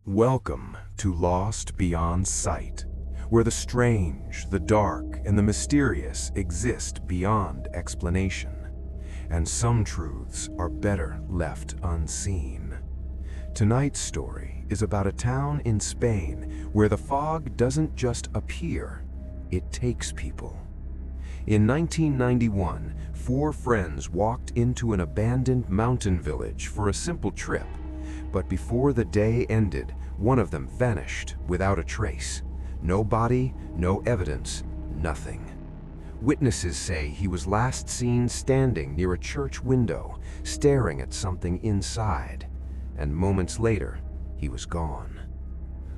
Welcome to Lost Beyond Sight, where the strange, the dark, and the mysterious exist beyond explanation, and some truths are better left unseen. Tonight's story is about a town in Spain where the fog doesn't just appear, it takes people. In 1991, four friends walked into an abandoned mountain village for a simple trip. But before the day ended, one of them vanished without a trace. No body, no evidence, nothing. Witnesses say he was last seen standing near a church window, staring at something inside, and moments later, he was gone.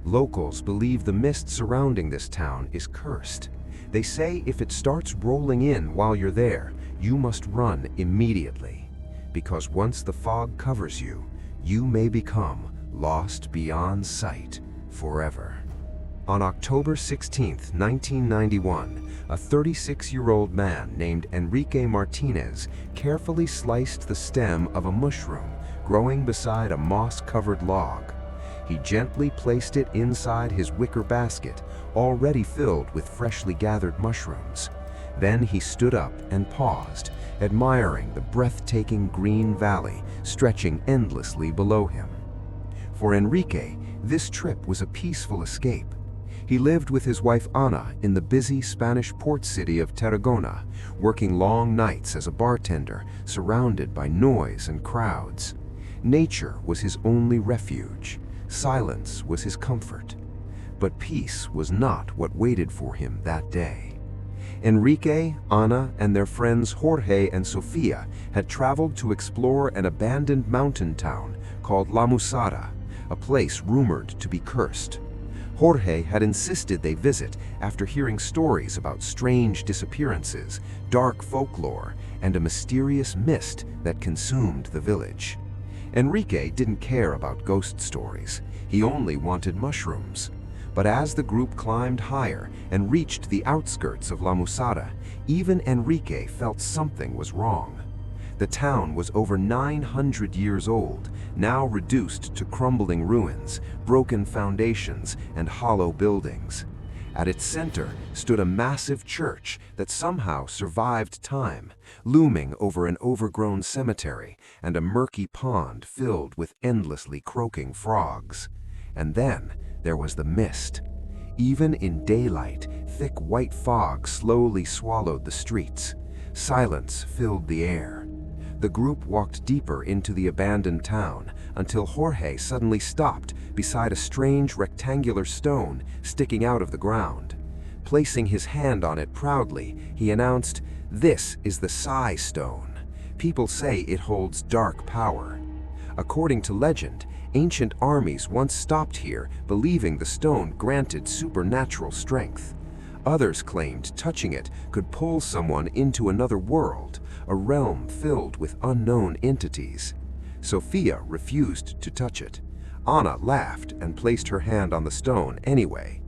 Locals believe the mist surrounding this town is cursed. They say if it starts rolling in while you're there, you must run immediately, because once the fog covers you, you may become lost beyond sight forever. On October 16, 1991, a 36-year-old man named Enrique Martinez carefully sliced the stem of a mushroom growing beside a moss-covered log. He gently placed it inside his wicker basket, already filled with freshly gathered mushrooms. Then he stood up and paused, admiring the breathtaking green valley stretching endlessly below him. For Enrique, this trip was a peaceful escape. He lived with his wife Ana in the busy Spanish port city of Tarragona, working long nights as a bartender, surrounded by noise and crowds. Nature was his only refuge. Silence was his comfort. But peace was not what waited for him that day. Enrique, Ana, and their friends Jorge and Sofia had traveled to explore an abandoned mountain town called Lamusara, a place rumored to be cursed. Jorge had insisted they visit after hearing stories about strange disappearances, dark folklore, and a mysterious mist that consumed the village. Enrique didn't care about ghost stories. He only wanted mushrooms. But as the group climbed higher and reached the outskirts of Lamusara, even Enrique felt something was wrong. The town was over 900 years old, now reduced to crumbling ruins, broken foundations, and hollow buildings. At its center stood a massive church that somehow survived time, looming over an overgrown cemetery and a murky pond filled with endlessly croaking frogs. And then there was the mist. Even in daylight, thick white fog slowly swallowed the streets. Silence filled the air. The group walked deeper into the abandoned town until Jorge suddenly stopped beside a strange rectangular stone sticking out of the ground. Placing his hand on it proudly, he announced, "This is the Psi Stone. People say it holds dark power." According to legend, ancient armies once stopped here, believing the stone granted supernatural strength. Others claimed touching it could pull someone into another world, a realm filled with unknown entities. Sofia refused to touch it. Ana laughed and placed her hand on the stone anyway.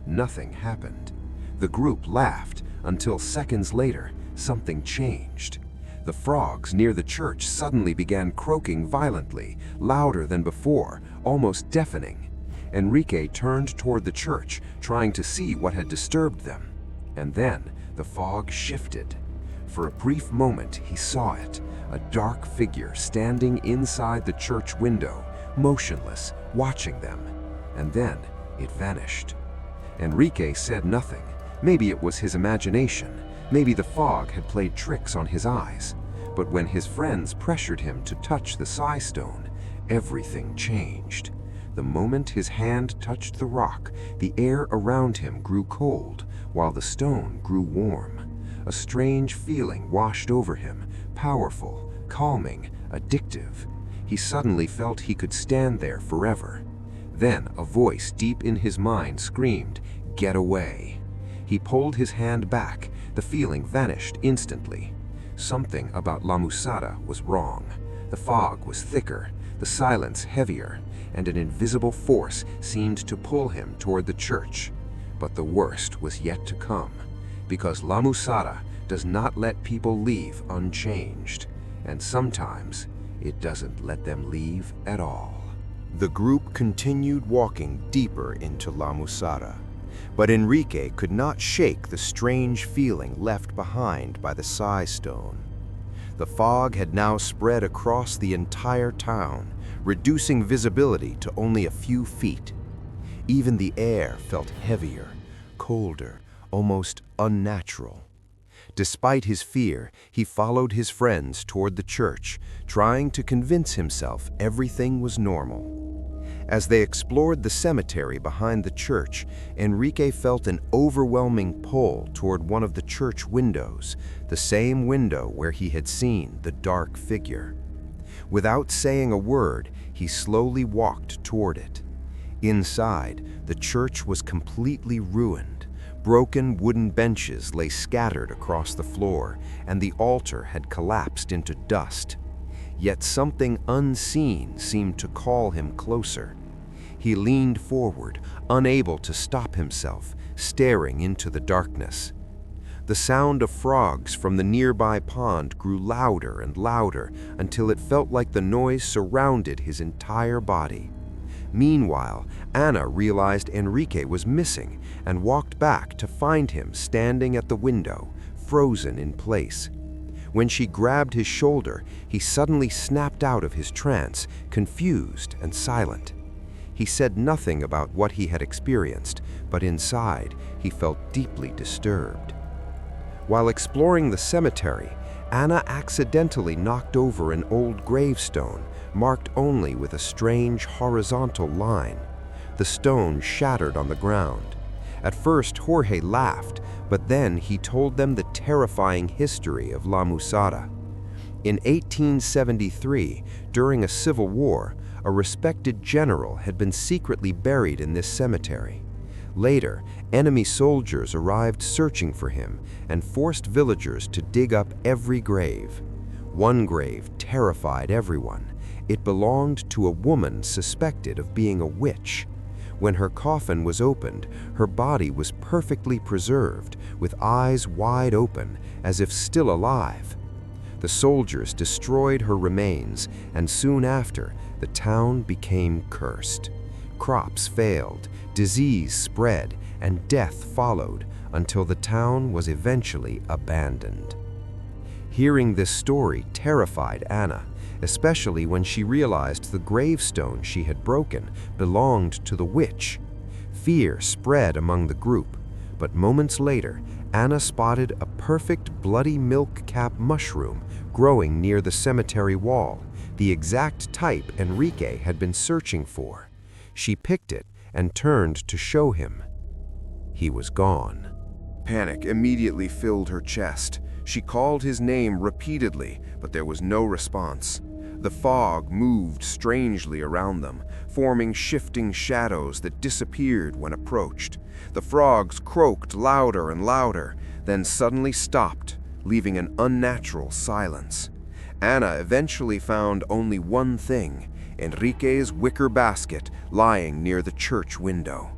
Nothing happened. The group laughed until seconds later, something changed. The frogs near the church suddenly began croaking violently, louder than before, almost deafening. Enrique turned toward the church, trying to see what had disturbed them. And then the fog shifted. For a brief moment he saw it, a dark figure standing inside the church window, motionless, watching them. And then it vanished. Enrique said nothing. Maybe it was his imagination. Maybe the fog had played tricks on his eyes. But when his friends pressured him to touch the Psi Stone, everything changed. The moment his hand touched the rock, the air around him grew cold, while the stone grew warm. A strange feeling washed over him, powerful, calming, addictive. He suddenly felt he could stand there forever. Then a voice deep in his mind screamed, "Get away." He pulled his hand back. The feeling vanished instantly. Something about Lamusara was wrong. The fog was thicker, the silence heavier, and an invisible force seemed to pull him toward the church. But the worst was yet to come, because Lamusara does not let people leave unchanged, and sometimes it doesn't let them leave at all. The group continued walking deeper into Lamusara, but Enrique could not shake the strange feeling left behind by the Psi Stone. The fog had now spread across the entire town, reducing visibility to only a few feet. Even the air felt heavier, colder, almost unnatural. Despite his fear, he followed his friends toward the church, trying to convince himself everything was normal. As they explored the cemetery behind the church, Enrique felt an overwhelming pull toward one of the church windows, the same window where he had seen the dark figure. Without saying a word, he slowly walked toward it. Inside, the church was completely ruined. Broken wooden benches lay scattered across the floor, and the altar had collapsed into dust. Yet something unseen seemed to call him closer. He leaned forward, unable to stop himself, staring into the darkness. The sound of frogs from the nearby pond grew louder and louder until it felt like the noise surrounded his entire body. Meanwhile, Anna realized Enrique was missing and walked back to find him standing at the window, frozen in place. When she grabbed his shoulder, he suddenly snapped out of his trance, confused and silent. He said nothing about what he had experienced, but inside, he felt deeply disturbed. While exploring the cemetery, Anna accidentally knocked over an old gravestone, marked only with a strange horizontal line. The stone shattered on the ground. At first, Jorge laughed, but then he told them the terrifying history of Lamusara. In 1873, during a civil war, a respected general had been secretly buried in this cemetery. Later, enemy soldiers arrived searching for him and forced villagers to dig up every grave. One grave terrified everyone. It belonged to a woman suspected of being a witch. When her coffin was opened, her body was perfectly preserved, with eyes wide open, as if still alive. The soldiers destroyed her remains, and soon after, the town became cursed. Crops failed, disease spread, and death followed until the town was eventually abandoned. Hearing this story terrified Anna, especially when she realized the gravestone she had broken belonged to the witch. Fear spread among the group, but moments later, Anna spotted a perfect bloody milk-cap mushroom growing near the cemetery wall, the exact type Enrique had been searching for. She picked it and turned to show him. He was gone. Panic immediately filled her chest. She called his name repeatedly, but there was no response. The fog moved strangely around them, forming shifting shadows that disappeared when approached. The frogs croaked louder and louder, then suddenly stopped, leaving an unnatural silence. Anna eventually found only one thing: Enrique's wicker basket lying near the church window.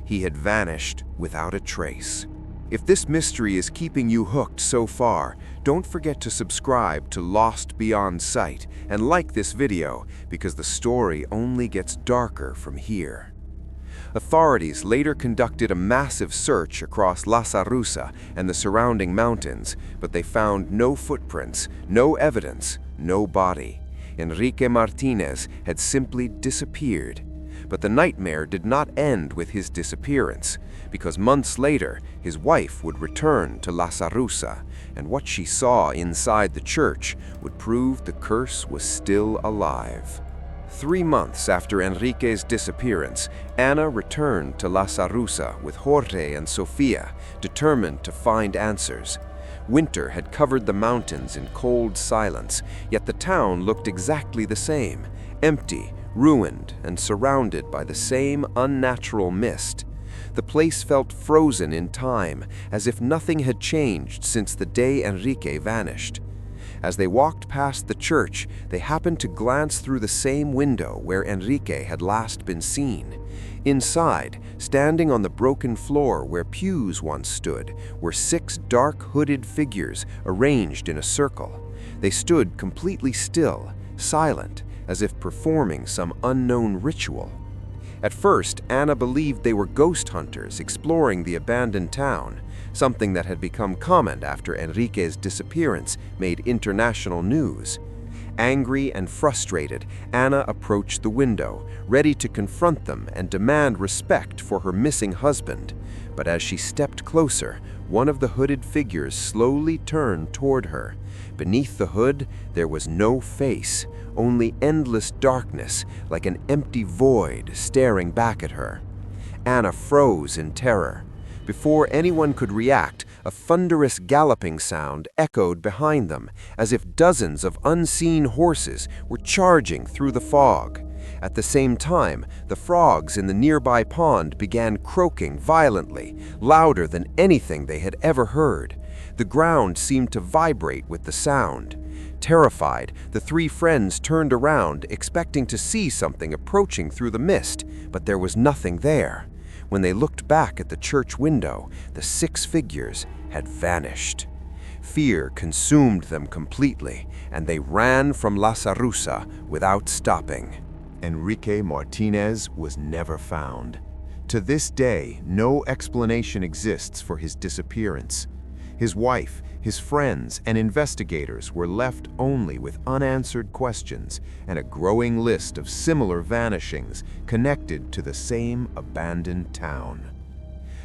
He had vanished without a trace. If this mystery is keeping you hooked so far, don't forget to subscribe to Lost Beyond Sight and like this video, because the story only gets darker from here. Authorities later conducted a massive search across Lasarusa and the surrounding mountains, but they found no footprints, no evidence, no body. Enrique Martinez had simply disappeared. But the nightmare did not end with his disappearance, because months later, his wife would return to Lasarusa, and what she saw inside the church would prove the curse was still alive. 3 months after Enrique's disappearance, Anna returned to Lasarusa with Jorge and Sofia, determined to find answers. Winter had covered the mountains in cold silence, yet the town looked exactly the same, empty, ruined, and surrounded by the same unnatural mist. The place felt frozen in time, as if nothing had changed since the day Enrique vanished. As they walked past the church, they happened to glance through the same window where Enrique had last been seen. Inside, standing on the broken floor where pews once stood, were 6 dark hooded figures arranged in a circle. They stood completely still, silent, as if performing some unknown ritual. At first, Anna believed they were ghost hunters exploring the abandoned town, something that had become common after Enrique's disappearance made international news. Angry and frustrated, Anna approached the window, ready to confront them and demand respect for her missing husband. But as she stepped closer, one of the hooded figures slowly turned toward her. Beneath the hood, there was no face, only endless darkness, like an empty void staring back at her. Anna froze in terror. Before anyone could react, a thunderous galloping sound echoed behind them, as if dozens of unseen horses were charging through the fog. At the same time, the frogs in the nearby pond began croaking violently, louder than anything they had ever heard. The ground seemed to vibrate with the sound. Terrified, the three friends turned around, expecting to see something approaching through the mist, but there was nothing there. When they looked back at the church window, the 6 figures had vanished. Fear consumed them completely, and they ran from La Sarusa without stopping. Enrique Martinez was never found. To this day, no explanation exists for his disappearance. His wife, his friends, and investigators were left only with unanswered questions and a growing list of similar vanishings connected to the same abandoned town.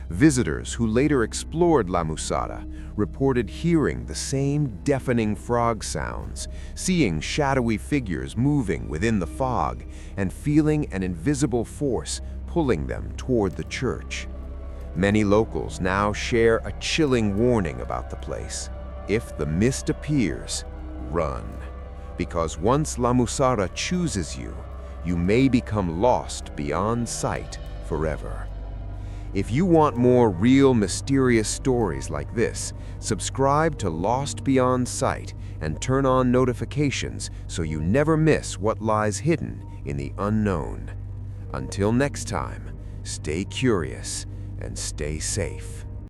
Visitors who later explored Lamusara reported hearing the same deafening frog sounds, seeing shadowy figures moving within the fog, and feeling an invisible force pulling them toward the church. Many locals now share a chilling warning about the place. If the mist appears, run. Because once Lamusara chooses you, you may become lost beyond sight forever. If you want more real, mysterious stories like this, subscribe to Lost Beyond Sight and turn on notifications so you never miss what lies hidden in the unknown. Until next time, stay curious and stay safe.